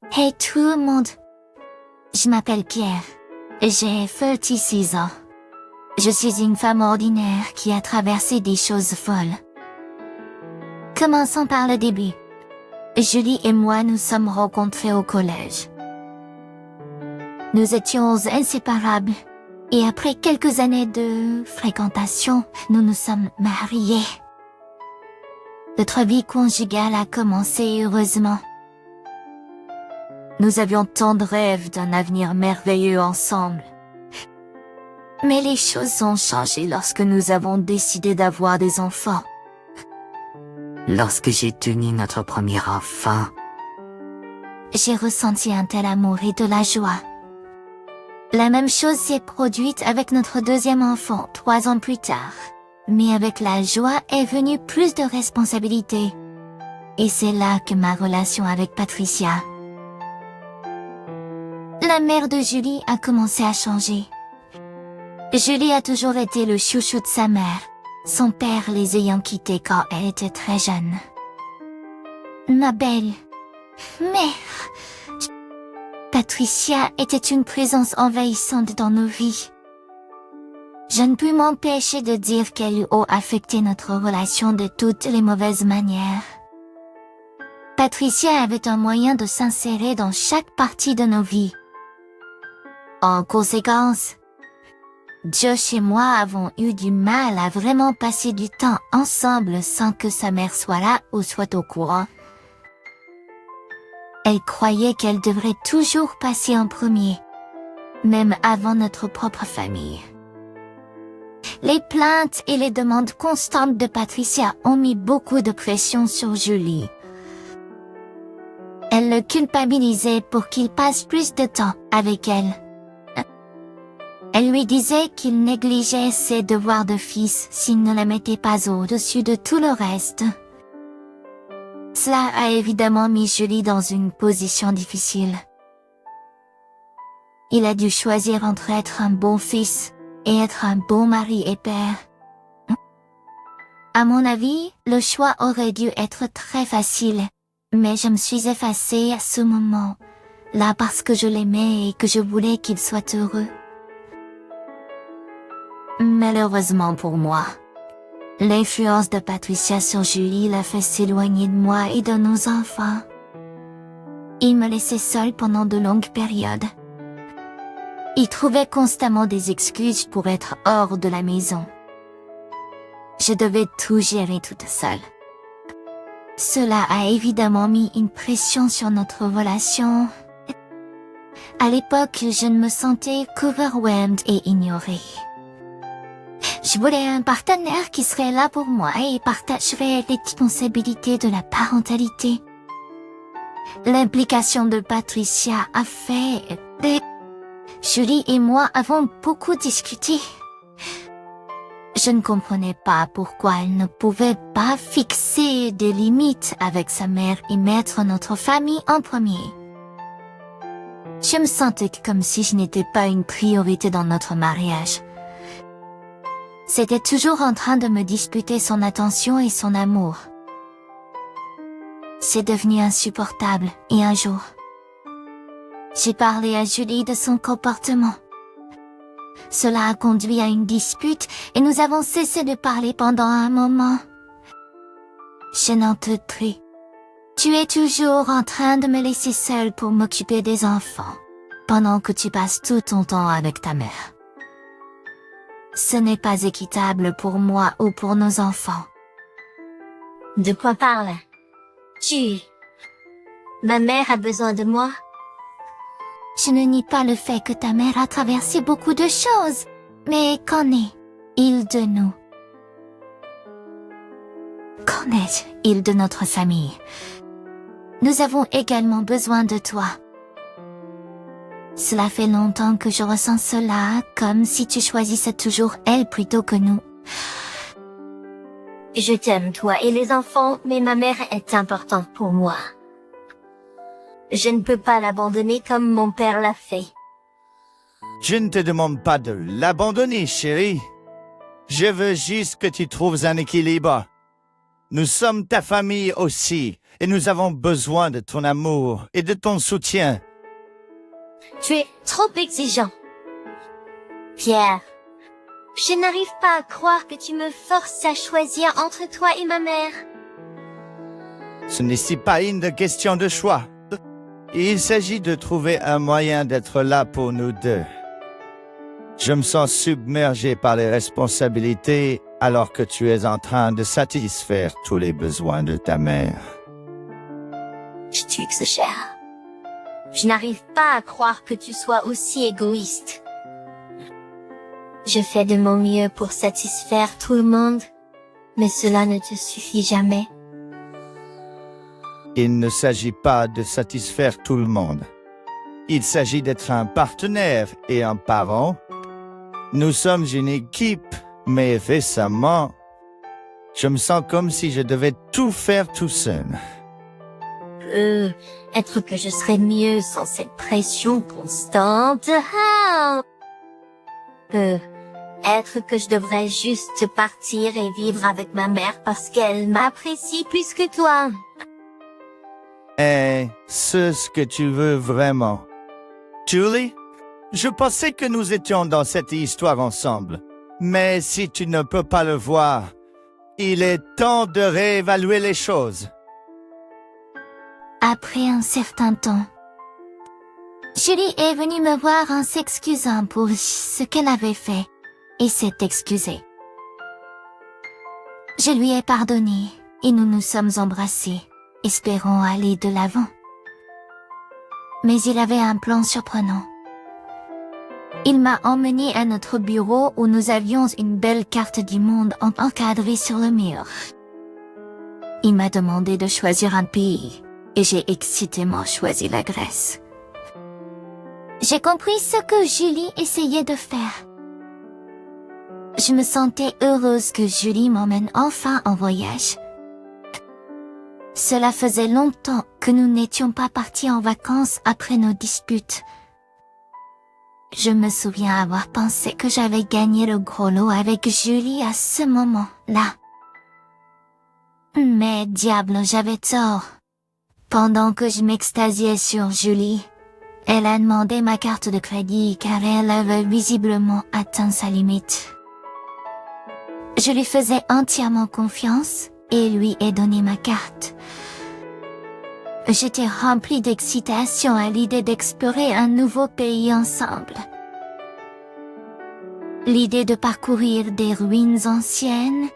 Hey tout le monde. Je m'appelle Pierre. J'ai 36 ans. Je suis une femme ordinaire qui a traversé des choses folles. Commençons par le début. Julie et moi nous sommes rencontrés au collège. Nous étions inséparables. Et après quelques années de fréquentation, nous nous sommes mariés. Notre vie conjugale a commencé heureusement. Nous avions tant de rêves d'un avenir merveilleux ensemble. Mais les choses ont changé lorsque nous avons décidé d'avoir des enfants. Lorsque j'ai tenu notre premier enfant, j'ai ressenti un tel amour et de la joie. La même chose s'est produite avec notre deuxième enfant 3 ans plus tard. Mais avec la joie est venue plus de responsabilités. Et c'est là que ma relation avec Patricia, la mère de Julie, a commencé à changer. Julie a toujours été le chouchou de sa mère, son père les ayant quittés quand elle était très jeune. Ma belle mère, Patricia était une présence envahissante dans nos vies. Je ne puis m'empêcher de dire qu'elle a affecté notre relation de toutes les mauvaises manières. Patricia avait un moyen de s'insérer dans chaque partie de nos vies. En conséquence, Josh et moi avons eu du mal à vraiment passer du temps ensemble sans que sa mère soit là ou soit au courant. Elle croyait qu'elle devrait toujours passer en premier, même avant notre propre famille. Les plaintes et les demandes constantes de Patricia ont mis beaucoup de pression sur Julie. Elle le culpabilisait pour qu'il passe plus de temps avec elle. Elle lui disait qu'il négligeait ses devoirs de fils s'il ne la mettait pas au-dessus de tout le reste. Cela a évidemment mis Julie dans une position difficile. Il a dû choisir entre être un bon fils et être un bon mari et père. À mon avis, le choix aurait dû être très facile, mais je me suis effacée à ce moment-là parce que je l'aimais et que je voulais qu'il soit heureux. Malheureusement pour moi, l'influence de Patricia sur Julie l'a fait s'éloigner de moi et de nos enfants. Il me laissait seule pendant de longues périodes. Il trouvait constamment des excuses pour être hors de la maison. Je devais tout gérer toute seule. Cela a évidemment mis une pression sur notre relation. À l'époque, je ne me sentais qu'overwhelmed et ignorée. Je voulais un partenaire qui serait là pour moi et partagerait les responsabilités de la parentalité. L'implication de Patricia a fait... Julie et moi avons beaucoup discuté. Je ne comprenais pas pourquoi elle ne pouvait pas fixer des limites avec sa mère et mettre notre famille en premier. Je me sentais comme si je n'étais pas une priorité dans notre mariage. C'était toujours en train de me disputer son attention et son amour. C'est devenu insupportable et un jour, j'ai parlé à Julie de son comportement. Cela a conduit à une dispute et nous avons cessé de parler pendant un moment. Je n'en peux plus. Tu es toujours en train de me laisser seule pour m'occuper des enfants, pendant que tu passes tout ton temps avec ta mère. Ce n'est pas équitable pour moi ou pour nos enfants. De quoi parles-tu? Ma mère a besoin de moi. Je ne nie pas le fait que ta mère a traversé beaucoup de choses, mais qu'en est-il de nous? Qu'en est-il de notre famille? Nous avons également besoin de toi. Cela fait longtemps que je ressens cela, comme si tu choisissais toujours elle plutôt que nous. Je t'aime, toi et les enfants, mais ma mère est importante pour moi. Je ne peux pas l'abandonner comme mon père l'a fait. Je ne te demande pas de l'abandonner, chérie. Je veux juste que tu trouves un équilibre. Nous sommes ta famille aussi, et nous avons besoin de ton amour et de ton soutien. Tu es trop exigeant. Pierre, je n'arrive pas à croire que tu me forces à choisir entre toi et ma mère. Ce n'est ici pas une question de choix. Il s'agit de trouver un moyen d'être là pour nous deux. Je me sens submergé par les responsabilités alors que tu es en train de satisfaire tous les besoins de ta mère. Tu exagères. Je n'arrive pas à croire que tu sois aussi égoïste. Je fais de mon mieux pour satisfaire tout le monde, mais cela ne te suffit jamais. Il ne s'agit pas de satisfaire tout le monde. Il s'agit d'être un partenaire et un parent. Nous sommes une équipe, mais récemment, je me sens comme si je devais tout faire tout seul. Être que je serais mieux sans cette pression constante. Être que je devrais juste partir et vivre avec ma mère parce qu'elle m'apprécie plus que toi. Et c'est ce que tu veux vraiment. Julie, je pensais que nous étions dans cette histoire ensemble. Mais si tu ne peux pas le voir, il est temps de réévaluer les choses. Après un certain temps, Julie est venue me voir en s'excusant pour ce qu'elle avait fait et s'est excusée. Je lui ai pardonné et nous nous sommes embrassés, espérant aller de l'avant. Mais il avait un plan surprenant. Il m'a emmené à notre bureau où nous avions une belle carte du monde encadrée sur le mur. Il m'a demandé de choisir un pays et j'ai excitément choisi la Grèce. J'ai compris ce que Julie essayait de faire. Je me sentais heureuse que Julie m'emmène enfin en voyage. Cela faisait longtemps que nous n'étions pas partis en vacances après nos disputes. Je me souviens avoir pensé que j'avais gagné le gros lot avec Julie à ce moment-là. Mais diable, j'avais tort. Pendant que je m'extasiais sur Julie, elle a demandé ma carte de crédit car elle avait visiblement atteint sa limite. Je lui faisais entièrement confiance et lui ai donné ma carte. J'étais remplie d'excitation à l'idée d'explorer un nouveau pays ensemble. L'idée de parcourir des ruines anciennes,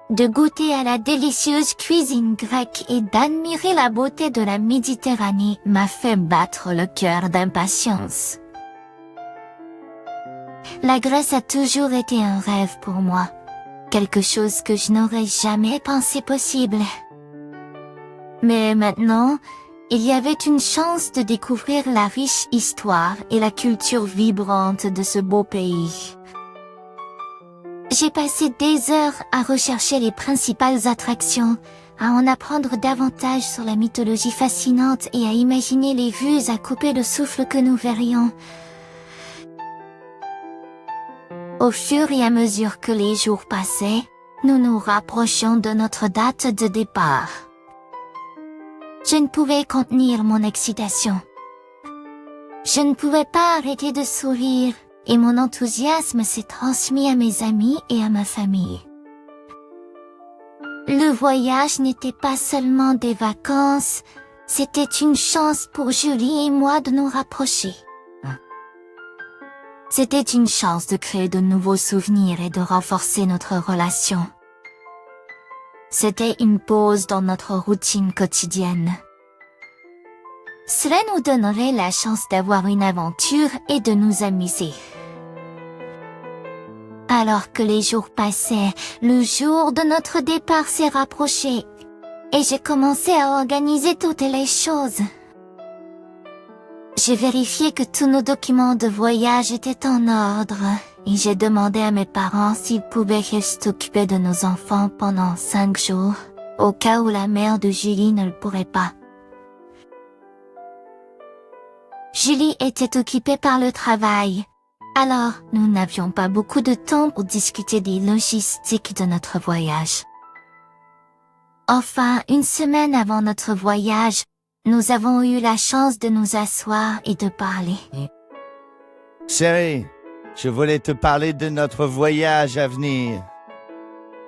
de goûter à la délicieuse cuisine grecque et d'admirer la beauté de la Méditerranée m'a fait battre le cœur d'impatience. La Grèce a toujours été un rêve pour moi, quelque chose que je n'aurais jamais pensé possible. Mais maintenant, il y avait une chance de découvrir la riche histoire et la culture vibrante de ce beau pays. J'ai passé des heures à rechercher les principales attractions, à en apprendre davantage sur la mythologie fascinante et à imaginer les vues à couper le souffle que nous verrions. Au fur et à mesure que les jours passaient, nous nous rapprochions de notre date de départ. Je ne pouvais contenir mon excitation. Je ne pouvais pas arrêter de sourire et mon enthousiasme s'est transmis à mes amis et à ma famille. Le voyage n'était pas seulement des vacances, c'était une chance pour Julie et moi de nous rapprocher. C'était une chance de créer de nouveaux souvenirs et de renforcer notre relation. C'était une pause dans notre routine quotidienne. Cela nous donnerait la chance d'avoir une aventure et de nous amuser. Alors que les jours passaient, le jour de notre départ s'est rapproché et j'ai commencé à organiser toutes les choses. J'ai vérifié que tous nos documents de voyage étaient en ordre et j'ai demandé à mes parents s'ils pouvaient s'occuper de nos enfants pendant 5 jours, au cas où la mère de Julie ne le pourrait pas. Julie était occupée par le travail, alors nous n'avions pas beaucoup de temps pour discuter des logistiques de notre voyage. Enfin, une semaine avant notre voyage, nous avons eu la chance de nous asseoir et de parler. Chérie, je voulais te parler de notre voyage à venir.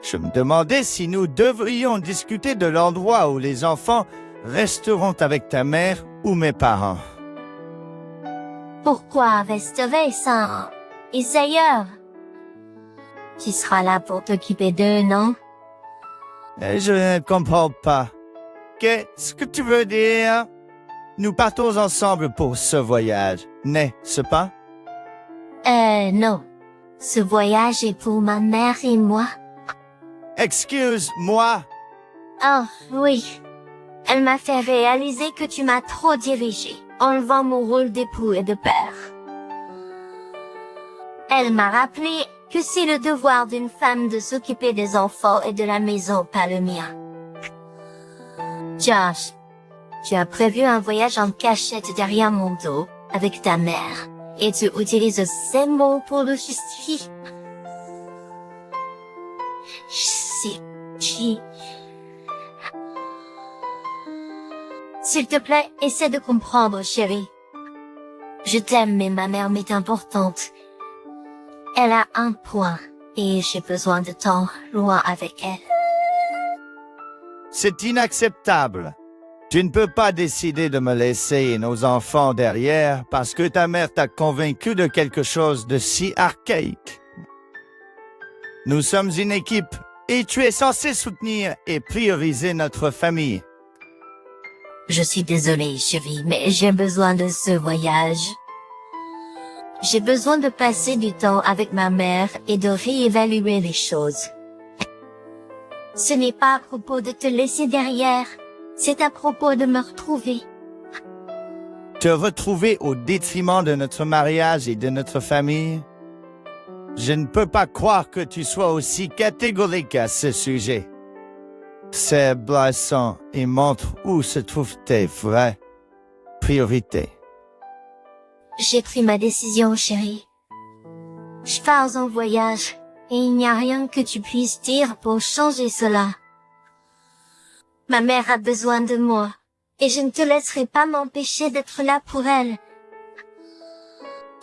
Je me demandais si nous devrions discuter de l'endroit où les enfants resteront avec ta mère ou mes parents. Pourquoi resterait sans ils ailleurs? Tu seras là pour t'occuper d'eux, non? Et je ne comprends pas. Qu'est-ce que tu veux dire? Nous partons ensemble pour ce voyage, n'est-ce pas? Non. Ce voyage est pour ma mère et moi. Excuse-moi. Oh, oui. Elle m'a fait réaliser que tu m'as trop dirigé, enlevant mon rôle d'époux et de père. Elle m'a rappelé que c'est le devoir d'une femme de s'occuper des enfants et de la maison, pas le mien. Josh, tu as prévu un voyage en cachette derrière mon dos, avec ta mère, et tu utilises ces mots pour le justifier. S'il te plaît, essaie de comprendre, chérie. Je t'aime, mais ma mère m'est importante. Elle a un point, et j'ai besoin de temps loin avec elle. C'est inacceptable. Tu ne peux pas décider de me laisser et nos enfants derrière parce que ta mère t'a convaincu de quelque chose de si archaïque. Nous sommes une équipe et tu es censé soutenir et prioriser notre famille. Je suis désolée, chérie, mais j'ai besoin de ce voyage. J'ai besoin de passer du temps avec ma mère et de réévaluer les choses. Ce n'est pas à propos de te laisser derrière, c'est à propos de me retrouver. Te retrouver au détriment de notre mariage et de notre famille? Je ne peux pas croire que tu sois aussi catégorique à ce sujet. C'est blessant et montre où se trouvent tes vraies priorités. J'ai pris ma décision, chérie. Je pars en voyage, et il n'y a rien que tu puisses dire pour changer cela. Ma mère a besoin de moi, et je ne te laisserai pas m'empêcher d'être là pour elle.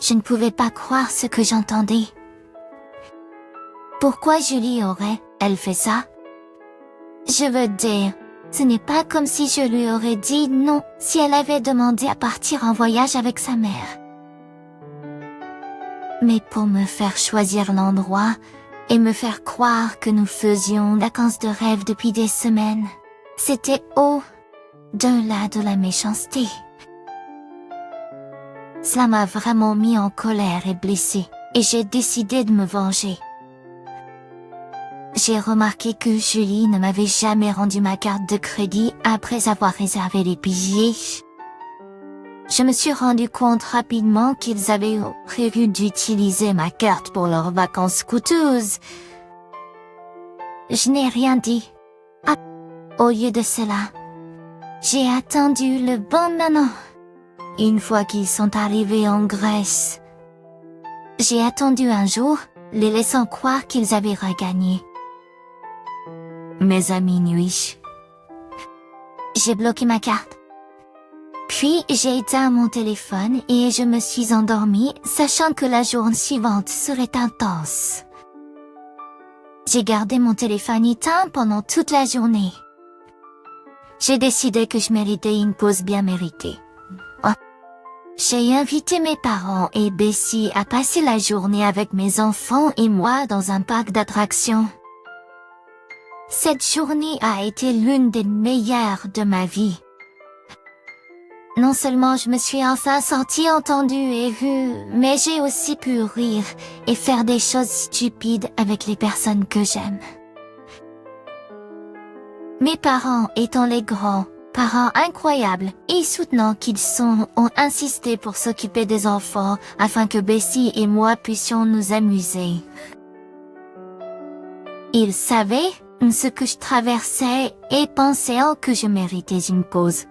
Je ne pouvais pas croire ce que j'entendais. Pourquoi Julie aurait-elle fait ça? Je veux dire, ce n'est pas comme si je lui aurais dit non si elle avait demandé à partir en voyage avec sa mère. Mais pour me faire choisir l'endroit et me faire croire que nous faisions vacances de rêve depuis des semaines, c'était au-delà de la méchanceté. Cela m'a vraiment mis en colère et blessée, et j'ai décidé de me venger. J'ai remarqué que Julie ne m'avait jamais rendu ma carte de crédit après avoir réservé les billets. Je me suis rendu compte rapidement qu'ils avaient prévu d'utiliser ma carte pour leurs vacances coûteuses. Je n'ai rien dit. Au lieu de cela, j'ai attendu le bon moment. Une fois qu'ils sont arrivés en Grèce, j'ai attendu un jour, les laissant croire qu'ils avaient regagné. Mes amis nuit. J'ai bloqué ma carte. Puis j'ai éteint mon téléphone et je me suis endormie, sachant que la journée suivante serait intense. J'ai gardé mon téléphone éteint pendant toute la journée. J'ai décidé que je méritais une pause bien méritée. J'ai invité mes parents et Bessie à passer la journée avec mes enfants et moi dans un parc d'attractions. Cette journée a été l'une des meilleures de ma vie. Non seulement je me suis enfin sentie entendue et vue, mais j'ai aussi pu rire et faire des choses stupides avec les personnes que j'aime. Mes parents étant les grands parents incroyables et soutenants qu'ils sont, ont insisté pour s'occuper des enfants afin que Bessie et moi puissions nous amuser. Ils savaient ce que je traversais et pensaient que je méritais une pause.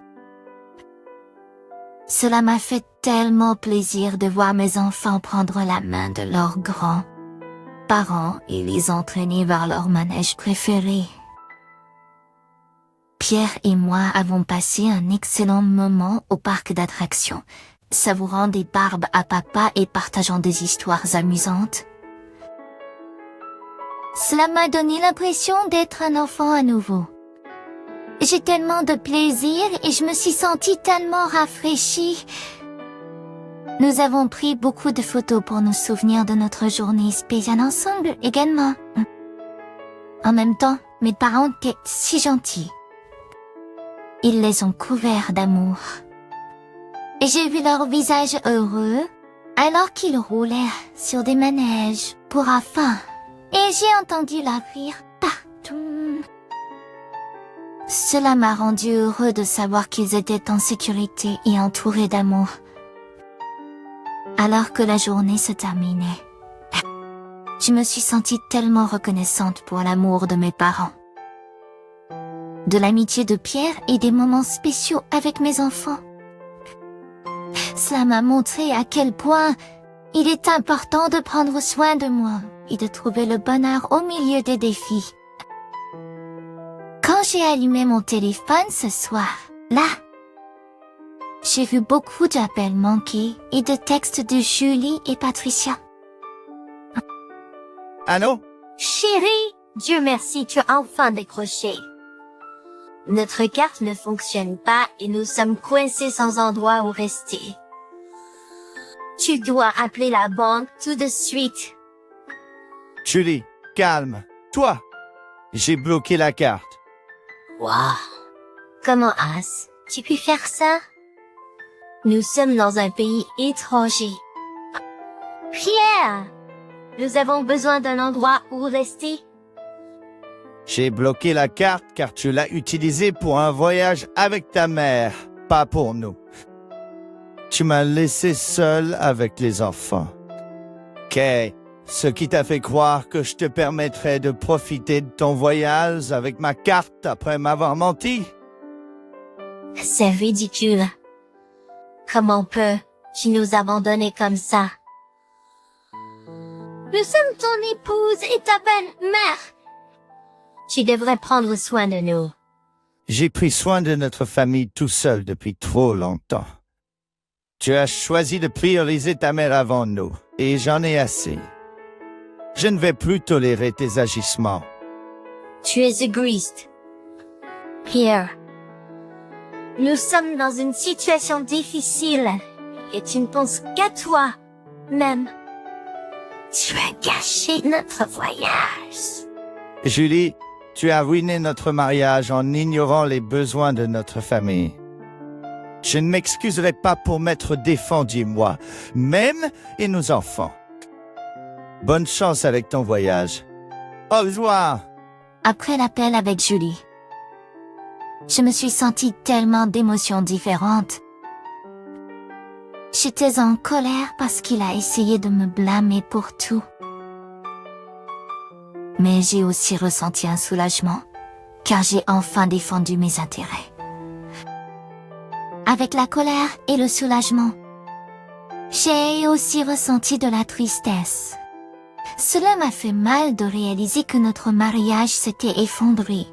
Cela m'a fait tellement plaisir de voir mes enfants prendre la main de leurs grands-parents et les entraîner vers leur manège préféré. Pierre et moi avons passé un excellent moment au parc d'attractions, savourant des barbes à papa et partageant des histoires amusantes. Cela m'a donné l'impression d'être un enfant à nouveau. J'ai tellement de plaisir et je me suis sentie tellement rafraîchie. Nous avons pris beaucoup de photos pour nous souvenir de notre journée spéciale ensemble également. En même temps, mes parents étaient si gentils. Ils les ont couverts d'amour. Et j'ai vu leur visage heureux alors qu'ils roulaient sur des manèges pour enfants. Et j'ai entendu leur rire partout. Cela m'a rendu heureux de savoir qu'ils étaient en sécurité et entourés d'amour. Alors que la journée se terminait, je me suis sentie tellement reconnaissante pour l'amour de mes parents, de l'amitié de Pierre et des moments spéciaux avec mes enfants. Cela m'a montré à quel point il est important de prendre soin de moi et de trouver le bonheur au milieu des défis. Quand j'ai allumé mon téléphone ce soir-là, j'ai vu beaucoup d'appels manqués et de textes de Julie et Patricia. Allô? Chérie, Dieu merci, tu as enfin décroché. Notre carte ne fonctionne pas et nous sommes coincés sans endroit où rester. Tu dois appeler la banque tout de suite. Julie, calme. Toi, j'ai bloqué la carte. Wow. Comment as-tu pu faire ça? Nous sommes dans un pays étranger. Pierre! Nous avons besoin d'un endroit où rester. J'ai bloqué la carte car tu l'as utilisée pour un voyage avec ta mère, pas pour nous. Tu m'as laissé seul avec les enfants. Kay, ce qui t'a fait croire que je te permettrais de profiter de ton voyage avec ma carte après m'avoir menti? C'est ridicule. Comment peux-tu nous abandonner comme ça? Nous sommes ton épouse et ta belle-mère. Tu devrais prendre soin de nous. J'ai pris soin de notre famille tout seul depuis trop longtemps. Tu as choisi de prioriser ta mère avant nous, et j'en ai assez. Je ne vais plus tolérer tes agissements. Tu es égoïste. Pierre, nous sommes dans une situation difficile et tu ne penses qu'à toi, même. Tu as gâché notre voyage. Julie, tu as ruiné notre mariage en ignorant les besoins de notre famille. Je ne m'excuserai pas pour m'être défendu, moi, même et nos enfants. Bonne chance avec ton voyage. Au revoir. Après l'appel avec Julie, je me suis sentie tellement d'émotions différentes. J'étais en colère parce qu'il a essayé de me blâmer pour tout. Mais j'ai aussi ressenti un soulagement, car j'ai enfin défendu mes intérêts. Avec la colère et le soulagement, j'ai aussi ressenti de la tristesse. Cela m'a fait mal de réaliser que notre mariage s'était effondré.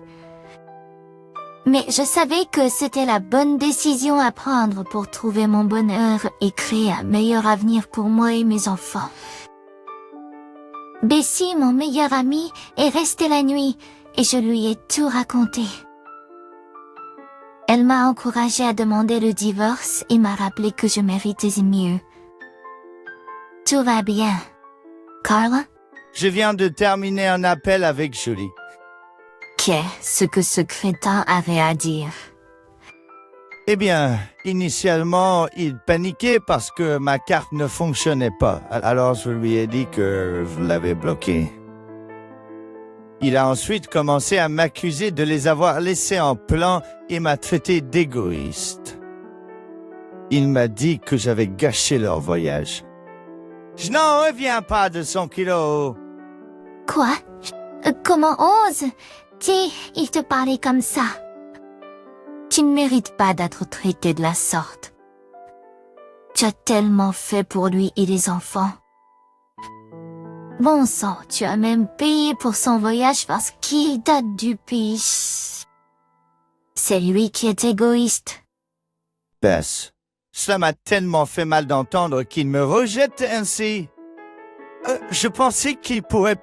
Mais je savais que c'était la bonne décision à prendre pour trouver mon bonheur et créer un meilleur avenir pour moi et mes enfants. Bessie, mon meilleur ami, est restée la nuit et je lui ai tout raconté. Elle m'a encouragée à demander le divorce et m'a rappelé que je méritais mieux. Tout va bien. Carla? Je viens de terminer un appel avec Julie. Qu'est-ce que ce crétin avait à dire? Eh bien, initialement, il paniquait parce que ma carte ne fonctionnait pas. Alors je lui ai dit que je l'avais bloquée. Il a ensuite commencé à m'accuser de les avoir laissés en plan et m'a traité d'égoïste. Il m'a dit que j'avais gâché leur voyage. Je n'en reviens pas de son kilo. Quoi? Comment ose-t-il te parler comme ça? Tu ne mérites pas d'être traité de la sorte. Tu as tellement fait pour lui et les enfants. Bon sang, tu as même payé pour son voyage parce qu'il date du pays. C'est lui qui est égoïste. Bess, cela m'a tellement fait mal d'entendre qu'il me rejette ainsi. Je pensais qu'il pourrait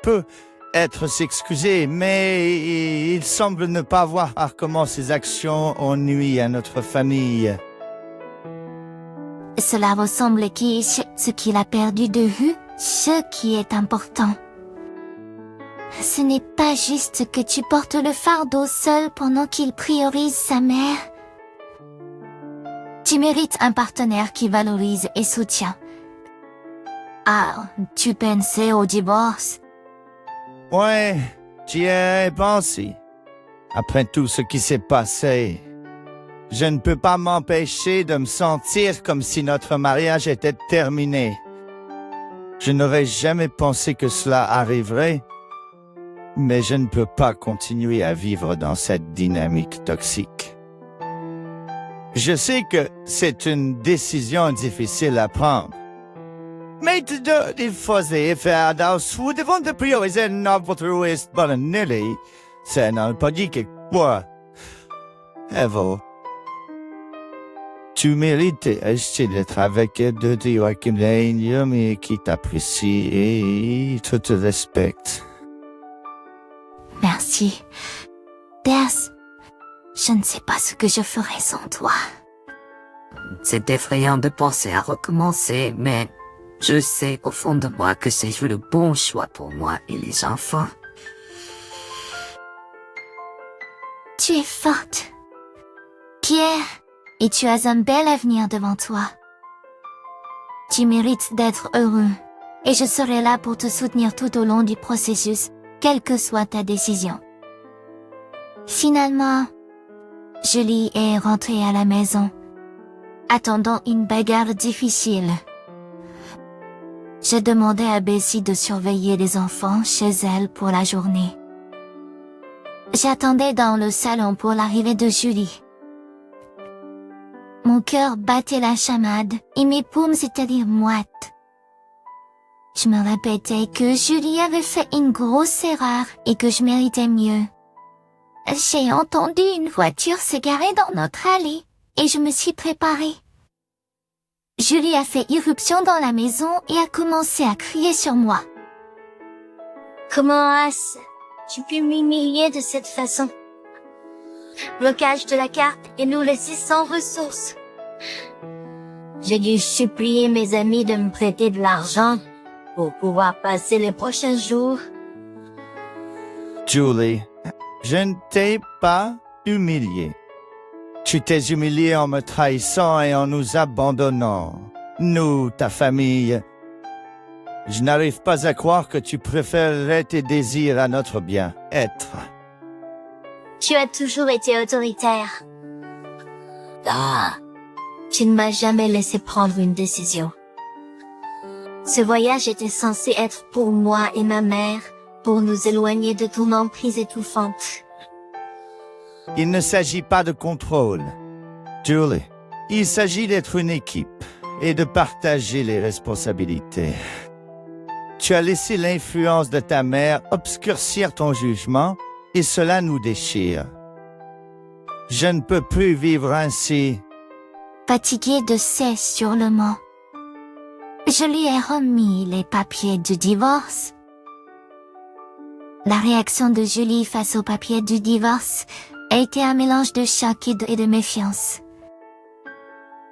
être s'excuser, mais il semble ne pas voir comment ses actions ont nui à notre famille. Cela ressemble ce qu'il a perdu de vue, ce qui est important. Ce n'est pas juste que tu portes le fardeau seul pendant qu'il priorise sa mère. Tu mérites un partenaire qui valorise et soutient. Ah, tu pensais au divorce? Ouais, j'y ai pensé. Après tout ce qui s'est passé, je ne peux pas m'empêcher de me sentir comme si notre mariage était terminé. Je n'aurais jamais pensé que cela arriverait, mais je ne peux pas continuer à vivre dans cette dynamique toxique. Je sais que c'est une décision difficile à prendre. Mais il faisait faire nous devons de prioriser notre est Nelly. Ça n'a pas dit que quoi. Evo. Tu mérites d'être avec de Joachim Lane, mais qui t'apprécie et qui te respecte. Merci. Bess, je ne sais pas ce que je ferais sans toi. C'est effrayant de penser à recommencer, mais je sais au fond de moi que c'est le bon choix pour moi et les enfants. Tu es forte, Pierre, et tu as un bel avenir devant toi. Tu mérites d'être heureux, et je serai là pour te soutenir tout au long du processus, quelle que soit ta décision. Finalement, Julie est rentrée à la maison, attendant une bagarre difficile. J'ai demandé à Bessie de surveiller les enfants chez elle pour la journée. J'attendais dans le salon pour l'arrivée de Julie. Mon cœur battait la chamade et mes paumes étaient moites. Je me répétais que Julie avait fait une grosse erreur et que je méritais mieux. J'ai entendu une voiture se garer dans notre allée et je me suis préparée. Julie a fait irruption dans la maison et a commencé à crier sur moi. Comment as-tu pu m'humilier de cette façon? Blocage de la carte et nous laisser sans ressources. J'ai dû supplier mes amis de me prêter de l'argent pour pouvoir passer les prochains jours. Julie, je ne t'ai pas humilié. Tu t'es humilié en me trahissant et en nous abandonnant. Nous, ta famille. Je n'arrive pas à croire que tu préférerais tes désirs à notre bien-être. Tu as toujours été autoritaire. Tu ne m'as jamais laissé prendre une décision. Ce voyage était censé être pour moi et ma mère, pour nous éloigner de ton emprise étouffante. Il ne s'agit pas de contrôle. Julie, il s'agit d'être une équipe et de partager les responsabilités. Tu as laissé l'influence de ta mère obscurcir ton jugement et cela nous déchire. Je ne peux plus vivre ainsi. Fatiguée de ces hurlements, je lui ai remis les papiers du divorce. La réaction de Julie face aux papiers du divorce a été un mélange de choc et de méfiance.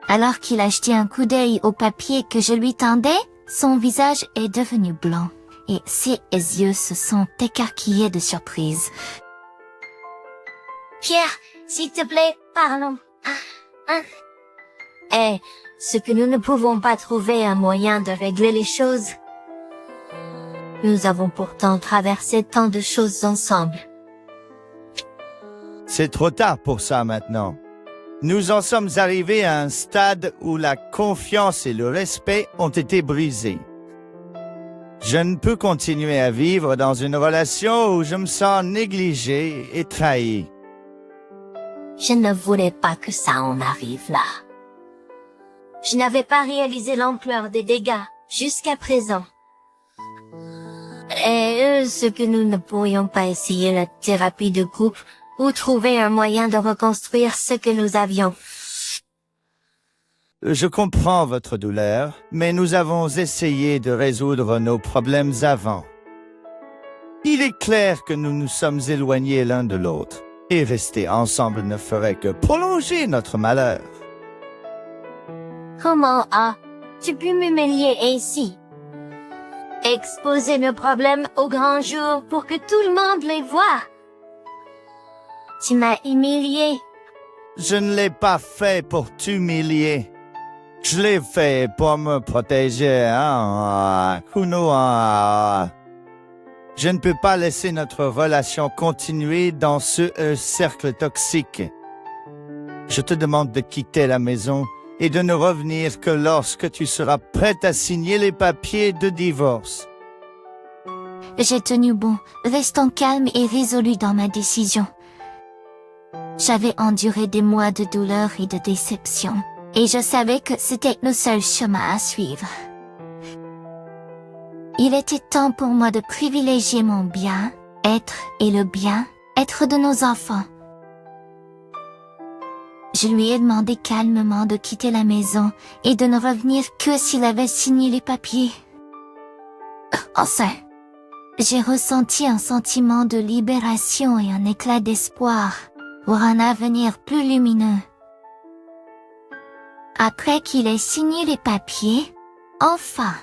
Alors qu'il a jeté un coup d'œil au papier que je lui tendais, son visage est devenu blanc et ses yeux se sont écarquillés de surprise. Pierre, s'il te plaît, parlons. Ce que nous ne pouvons pas trouver un moyen de régler les choses. Nous avons pourtant traversé tant de choses ensemble. C'est trop tard pour ça maintenant. Nous en sommes arrivés à un stade où la confiance et le respect ont été brisés. Je ne peux continuer à vivre dans une relation où je me sens négligé et trahi. Je ne voulais pas que ça en arrive là. Je n'avais pas réalisé l'ampleur des dégâts jusqu'à présent. Et ce que nous ne pourrions pas essayer la thérapie de couple ou trouver un moyen de reconstruire ce que nous avions. Je comprends votre douleur, mais nous avons essayé de résoudre nos problèmes avant. Il est clair que nous nous sommes éloignés l'un de l'autre, et rester ensemble ne ferait que prolonger notre malheur. Comment as-tu pu m'humilier ainsi? Exposer nos problèmes au grand jour pour que tout le monde les voie. Tu m'as humilié. Je ne l'ai pas fait pour t'humilier. Je l'ai fait pour me protéger, Kuno. Je ne peux pas laisser notre relation continuer dans ce cercle toxique. Je te demande de quitter la maison et de ne revenir que lorsque tu seras prête à signer les papiers de divorce. J'ai tenu bon, restant calme et résolu dans ma décision. J'avais enduré des mois de douleur et de déception, et je savais que c'était le seul chemin à suivre. Il était temps pour moi de privilégier mon bien-être et le bien-être de nos enfants. Je lui ai demandé calmement de quitter la maison et de ne revenir que s'il avait signé les papiers. Enfin, j'ai ressenti un sentiment de libération et un éclat d'espoir pour un avenir plus lumineux. Après qu'il ait signé les papiers, enfin,